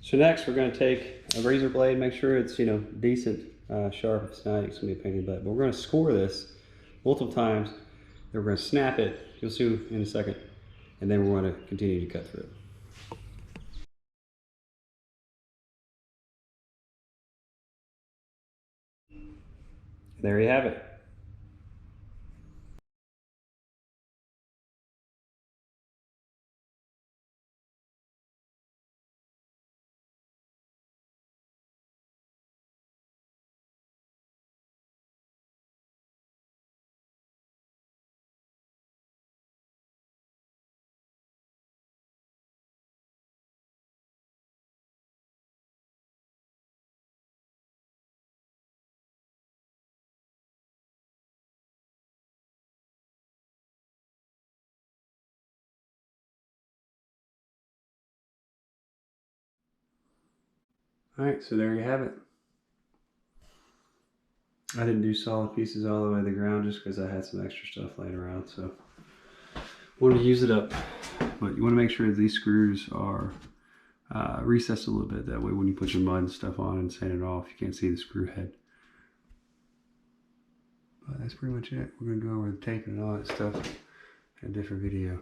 So next we're going to take a razor blade, make sure it's, decent, sharp. If it's not, it's going to be a pain in the butt. But we're going to score this multiple times. Then we're going to snap it. You'll see in a second. And then we're going to continue to cut through it. There you have it. Alright, so there you have it. I didn't do solid pieces all the way to the ground just because I had some extra stuff laying around, so wanted to use it up. But you want to make sure these screws are recessed a little bit. That way when you put your mud and stuff on and sand it off, you can't see the screw head. But that's pretty much it. We're going to go over the tape and all that stuff in a different video.